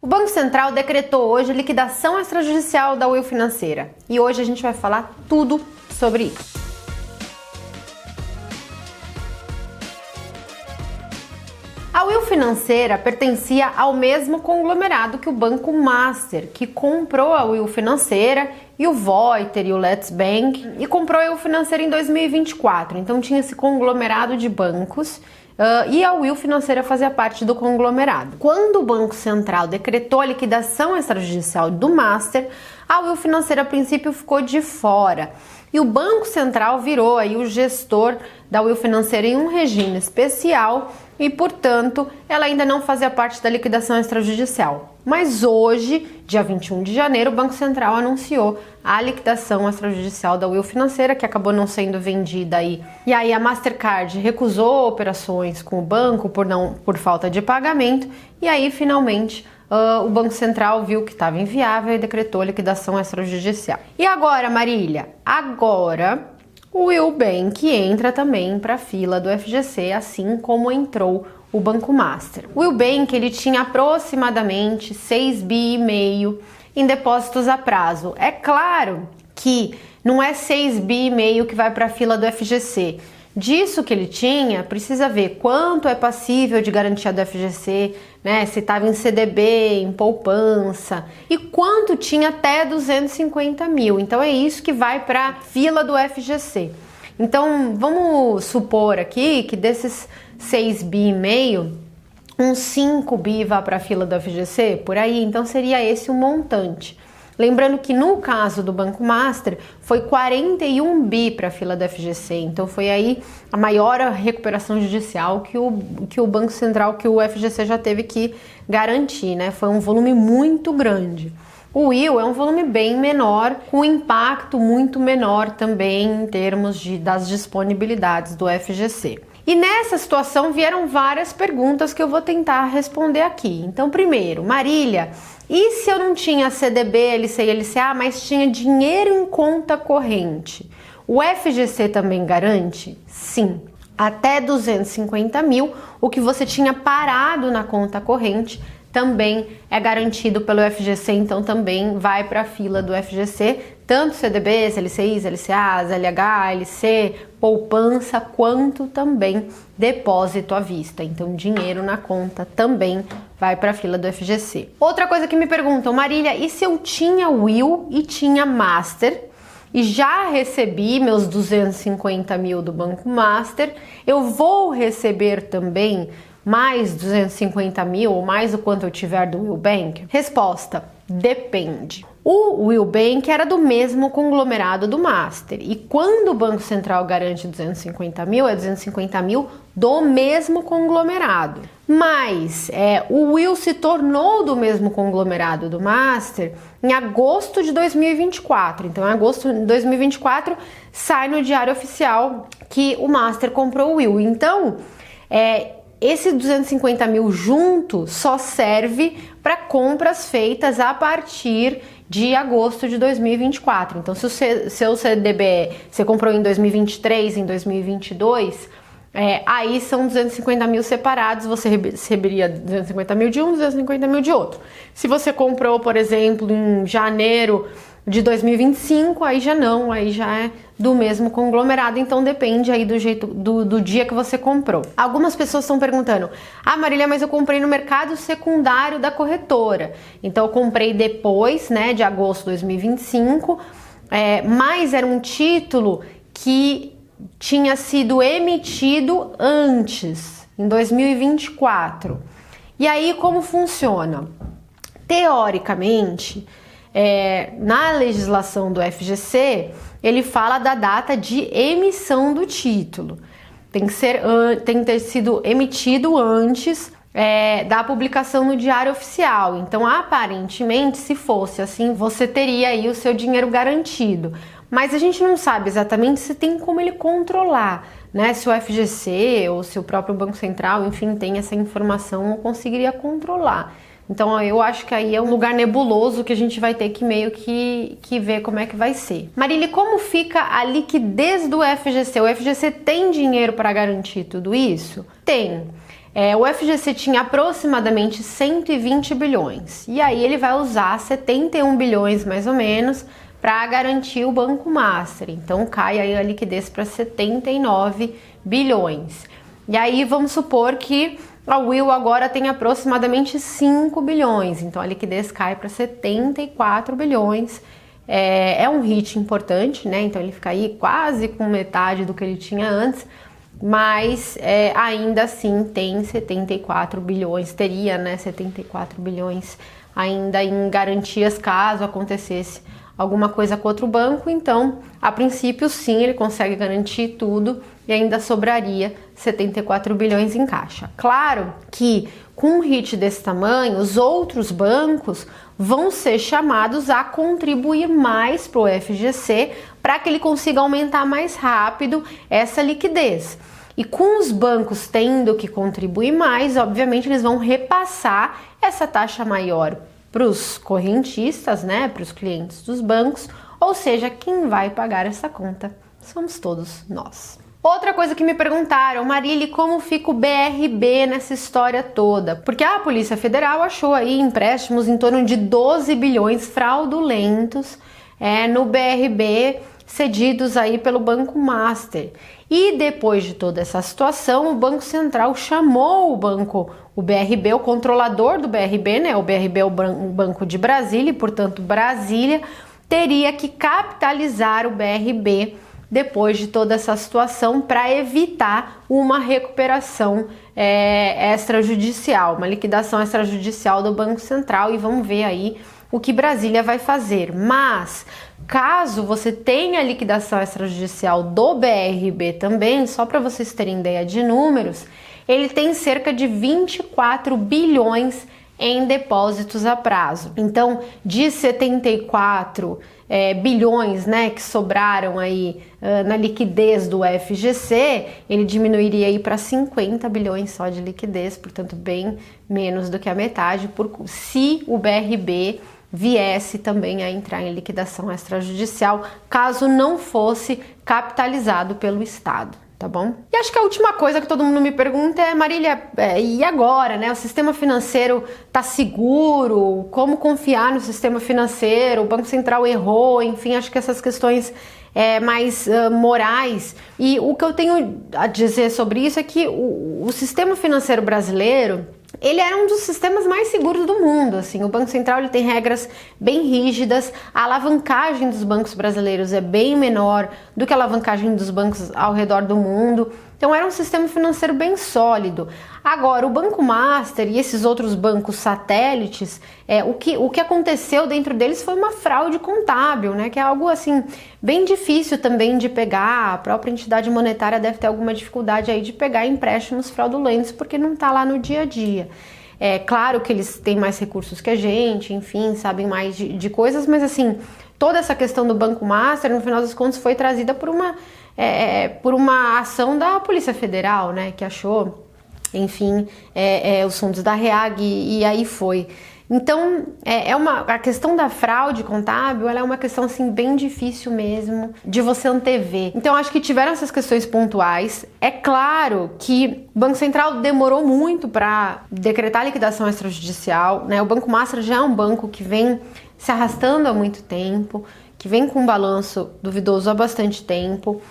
O Banco Central decretou hoje liquidação extrajudicial da Will Financeira e hoje a gente vai falar tudo sobre isso. A Will Financeira pertencia ao mesmo conglomerado que o Banco Master, que comprou a Will Financeira e o Voiter e o Let's Bank, e comprou a Will Financeira em 2024. Então tinha esse conglomerado de bancos e a Will Financeira fazia parte do conglomerado. Quando o Banco Central decretou a liquidação extrajudicial do Master, a Will Financeira a princípio ficou de fora. E o Banco Central virou aí o gestor da Will Financeira em um regime especial e, portanto, ela ainda não fazia parte da liquidação extrajudicial. Mas hoje, dia 21 de janeiro, o Banco Central anunciou a liquidação extrajudicial da Will Financeira, que acabou não sendo vendida aí. E aí a Mastercard recusou operações com o banco por falta de pagamento e aí, finalmente, o Banco Central viu que estava inviável e decretou liquidação extrajudicial. E agora, Marília? Agora o Will Bank entra também para a fila do FGC, assim como entrou o Banco Master. O Will Bank ele tinha aproximadamente 6,5 bi em depósitos a prazo. É claro que não é 6,5 bi que vai para a fila do FGC. Disso que ele tinha, precisa ver quanto é passível de garantia do FGC, né? Se estava em CDB, em poupança e quanto tinha até 250 mil. Então é isso que vai para a fila do FGC. Então vamos supor aqui que desses 6,5 bi, uns 5 bi vai para a fila do FGC, por aí. Então seria esse o montante. Lembrando que no caso do Banco Master foi 41 bi para a fila do FGC, então foi aí a maior recuperação judicial que o Banco Central, que o FGC já teve que garantir, né? Foi um volume muito grande. O Will é um volume bem menor, com impacto muito menor também em termos das disponibilidades do FGC. E nessa situação vieram várias perguntas que eu vou tentar responder aqui. Então, primeiro, Marília, e se eu não tinha CDB, LC e LCA, mas tinha dinheiro em conta corrente? O FGC também garante? Sim. Até 250 mil, o que você tinha parado na conta corrente também é garantido pelo FGC, então também vai para a fila do FGC, tanto CDBs, LCIs, LCAs, LH, LC, poupança, quanto também depósito à vista. Então dinheiro na conta também vai para a fila do FGC. Outra coisa que me perguntam, Marília, e se eu tinha Will e tinha Master e já recebi meus 250 mil do Banco Master, eu vou receber também mais 250 mil ou mais o quanto eu tiver do Will Bank? Resposta, depende. O Will Bank era do mesmo conglomerado do Master e quando o Banco Central garante 250 mil, é 250 mil do mesmo conglomerado. Mas o Will se tornou do mesmo conglomerado do Master em agosto de 2024. Então, em agosto de 2024 sai no Diário Oficial que o Master comprou o Will. Então, esse 250 mil junto só serve para compras feitas a partir de agosto de 2024. Então, se o seu CDB você comprou em 2023, em 2022, aí são 250 mil separados, você receberia 250 mil de um, 250 mil de outro. Se você comprou, por exemplo, em janeiro de 2025, aí já não, aí já é do mesmo conglomerado, então depende aí do dia que você comprou. Algumas pessoas estão perguntando, Marília, mas eu comprei no mercado secundário da corretora, então eu comprei depois, né, de agosto de 2025, mas era um título que tinha sido emitido antes, em 2024. E aí como funciona? Teoricamente, na legislação do FGC, ele fala da data de emissão do título. Tem que ter sido emitido antes da publicação no Diário Oficial. Então, aparentemente, se fosse assim, você teria aí o seu dinheiro garantido. Mas a gente não sabe exatamente se tem como ele controlar, né? Se o FGC ou se o próprio Banco Central, enfim, tem essa informação, não conseguiria controlar. Então eu acho que aí é um lugar nebuloso que a gente vai ter que meio que ver como é que vai ser. Marília, como fica a liquidez do FGC? O FGC tem dinheiro para garantir tudo isso? Tem. O FGC tinha aproximadamente 120 bilhões e aí ele vai usar 71 bilhões mais ou menos para garantir o Banco Master. Então cai aí a liquidez para 79 bilhões. E aí vamos supor que a Will agora tem aproximadamente 5 bilhões, então a liquidez cai para 74 bilhões. É um hit importante, né? Então ele fica aí quase com metade do que ele tinha antes, mas ainda assim tem 74 bilhões, teria, né, 74 bilhões ainda em garantias caso acontecesse alguma coisa com outro banco. Então, a princípio, sim, ele consegue garantir tudo e ainda sobraria 74 bilhões em caixa. Claro que com um hit desse tamanho, os outros bancos vão ser chamados a contribuir mais para o FGC para que ele consiga aumentar mais rápido essa liquidez. E com os bancos tendo que contribuir mais, obviamente eles vão repassar essa taxa maior para os correntistas, né, para os clientes dos bancos, ou seja, quem vai pagar essa conta somos todos nós. Outra coisa que me perguntaram, Marília, como fica o BRB nessa história toda? Porque a Polícia Federal achou aí empréstimos em torno de 12 bilhões fraudulentos no BRB, cedidos aí pelo Banco Master. E depois de toda essa situação, o Banco Central chamou o BRB, o controlador do BRB, né? O BRB é o Banco de Brasília e, portanto, Brasília teria que capitalizar o BRB depois de toda essa situação para evitar uma recuperação extrajudicial, uma liquidação extrajudicial do Banco Central, e vamos ver aí o que Brasília vai fazer. Mas caso você tenha liquidação extrajudicial do BRB também, só para vocês terem ideia de números, ele tem cerca de 24 bilhões em depósitos a prazo. Então, de 74 bilhões, né, que sobraram aí na liquidez do FGC, ele diminuiria aí para 50 bilhões só de liquidez, portanto bem menos do que a metade, se o BRB viesse também a entrar em liquidação extrajudicial, caso não fosse capitalizado pelo Estado. Tá bom? E acho que a última coisa que todo mundo me pergunta é, Marília, e agora, né? O sistema financeiro tá seguro? Como confiar no sistema financeiro? O Banco Central errou, enfim, acho que essas questões mais morais. E o que eu tenho a dizer sobre isso é que o sistema financeiro brasileiro, ele era um dos sistemas mais seguros do mundo, assim. O Banco Central ele tem regras bem rígidas, a alavancagem dos bancos brasileiros é bem menor do que a alavancagem dos bancos ao redor do mundo. Então era um sistema financeiro bem sólido. Agora, o Banco Master e esses outros bancos satélites, o que aconteceu dentro deles foi uma fraude contábil, né? Que é algo assim bem difícil também de pegar. A própria entidade monetária deve ter alguma dificuldade aí de pegar empréstimos fraudulentos, porque não está lá no dia a dia. É claro que eles têm mais recursos que a gente, enfim, sabem mais de coisas, mas assim, toda essa questão do Banco Master, no final das contas, foi trazida por uma ação da Polícia Federal, né, que achou, enfim, os fundos da REAG e aí foi. Então, a questão da fraude contábil, ela é uma questão assim bem difícil mesmo de você antever. Então, acho que tiveram essas questões pontuais. É claro que o Banco Central demorou muito para decretar liquidação extrajudicial, né? O Banco Master já é um banco que vem se arrastando há muito tempo, que vem com um balanço duvidoso há bastante tempo.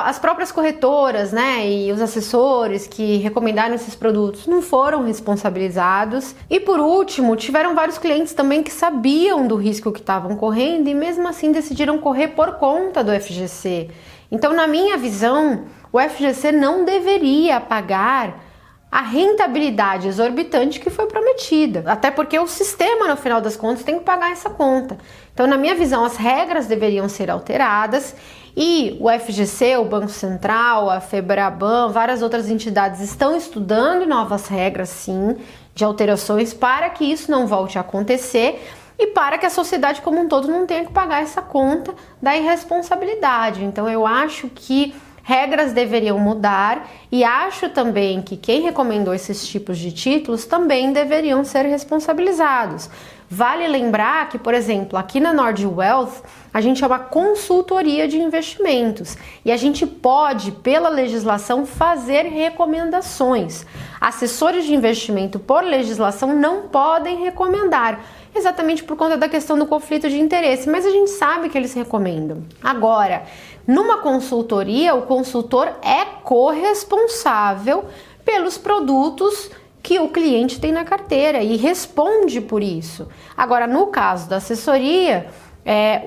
As próprias corretoras, né, e os assessores que recomendaram esses produtos não foram responsabilizados. E por último, tiveram vários clientes também que sabiam do risco que estavam correndo e mesmo assim decidiram correr por conta do FGC. Então, na minha visão, o FGC não deveria pagar a rentabilidade exorbitante que foi prometida, até porque o sistema, no final das contas, tem que pagar essa conta. Então, na minha visão, as regras deveriam ser alteradas e o FGC, o Banco Central, a Febraban, várias outras entidades estão estudando novas regras, sim, de alterações para que isso não volte a acontecer e para que a sociedade como um todo não tenha que pagar essa conta da irresponsabilidade. Então, eu acho que regras deveriam mudar e acho também que quem recomendou esses tipos de títulos também deveriam ser responsabilizados. Vale lembrar que, por exemplo, aqui na Nord Wealth, a gente é uma consultoria de investimentos e a gente pode, pela legislação, fazer recomendações. Assessores de investimento, por legislação, não podem recomendar, exatamente por conta da questão do conflito de interesse, mas a gente sabe que eles recomendam. Agora, numa consultoria, o consultor é corresponsável pelos produtos que o cliente tem na carteira e responde por isso. Agora, no caso da assessoria,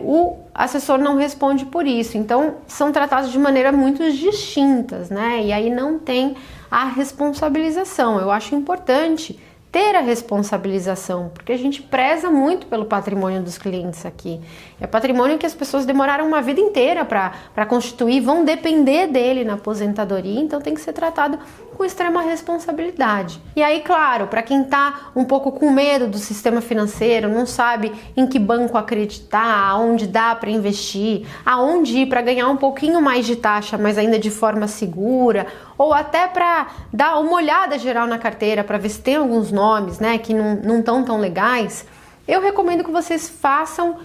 o assessor não responde por isso, então são tratados de maneira muito distintas, né? E aí não tem a responsabilização. Eu acho importante ter a responsabilização, porque a gente preza muito pelo patrimônio dos clientes aqui. É patrimônio que as pessoas demoraram uma vida inteira para constituir, vão depender dele na aposentadoria, então tem que ser tratado com extrema responsabilidade. E aí, claro, para quem está um pouco com medo do sistema financeiro, não sabe em que banco acreditar, aonde dá para investir, aonde ir para ganhar um pouquinho mais de taxa, mas ainda de forma segura, ou até para dar uma olhada geral na carteira para ver se tem alguns nomes, né, que não estão tão legais, eu recomendo que vocês façam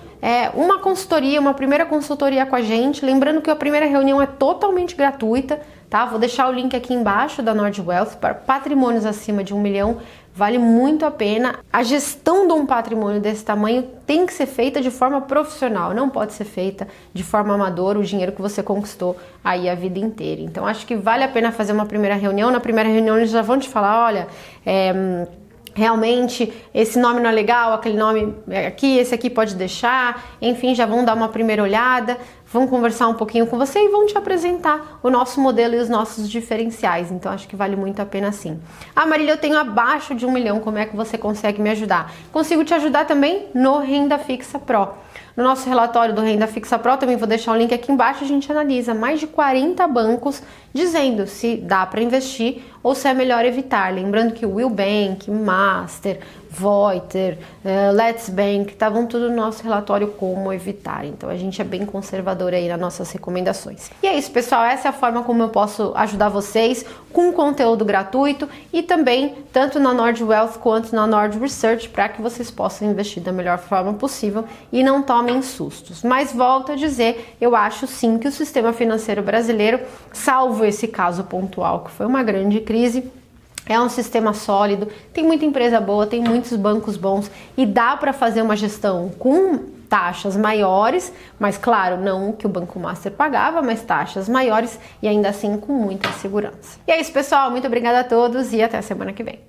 uma consultoria, uma primeira consultoria com a gente, lembrando que a primeira reunião é totalmente gratuita, tá? Vou deixar o link aqui embaixo da Nord Wealth para patrimônios acima de 1 milhão, vale muito a pena. A gestão de um patrimônio desse tamanho tem que ser feita de forma profissional, não pode ser feita de forma amadora, o dinheiro que você conquistou aí a vida inteira. Então acho que vale a pena fazer uma primeira reunião. Na primeira reunião eles já vão te falar, olha, realmente esse nome não é legal, aquele nome aqui, esse aqui pode deixar, enfim, já vão dar uma primeira olhada, vão conversar um pouquinho com você e vão te apresentar o nosso modelo e os nossos diferenciais, então acho que vale muito a pena sim. Ah, Marília, eu tenho abaixo de 1 milhão, como é que você consegue me ajudar? Consigo te ajudar também no Renda Fixa Pro. No nosso relatório do Renda Fixa Pro, também vou deixar o link aqui embaixo, a gente analisa mais de 40 bancos dizendo se dá para investir ou se é melhor evitar. Lembrando que o Will Bank, Master, Voiter, Let's Bank, estavam tudo no nosso relatório como evitar. Então a gente é bem conservador aí nas nossas recomendações. E é isso, pessoal, essa é a forma como eu posso ajudar vocês com conteúdo gratuito e também tanto na Nord Wealth quanto na Nord Research para que vocês possam investir da melhor forma possível e não tomem sustos. Mas volto a dizer, eu acho sim que o sistema financeiro brasileiro, salvo esse caso pontual que foi uma grande crise, é um sistema sólido, tem muita empresa boa, tem muitos bancos bons e dá para fazer uma gestão com taxas maiores, mas claro, não o que o Banco Master pagava, mas taxas maiores e ainda assim com muita segurança. E é isso, pessoal, muito obrigada a todos e até a semana que vem.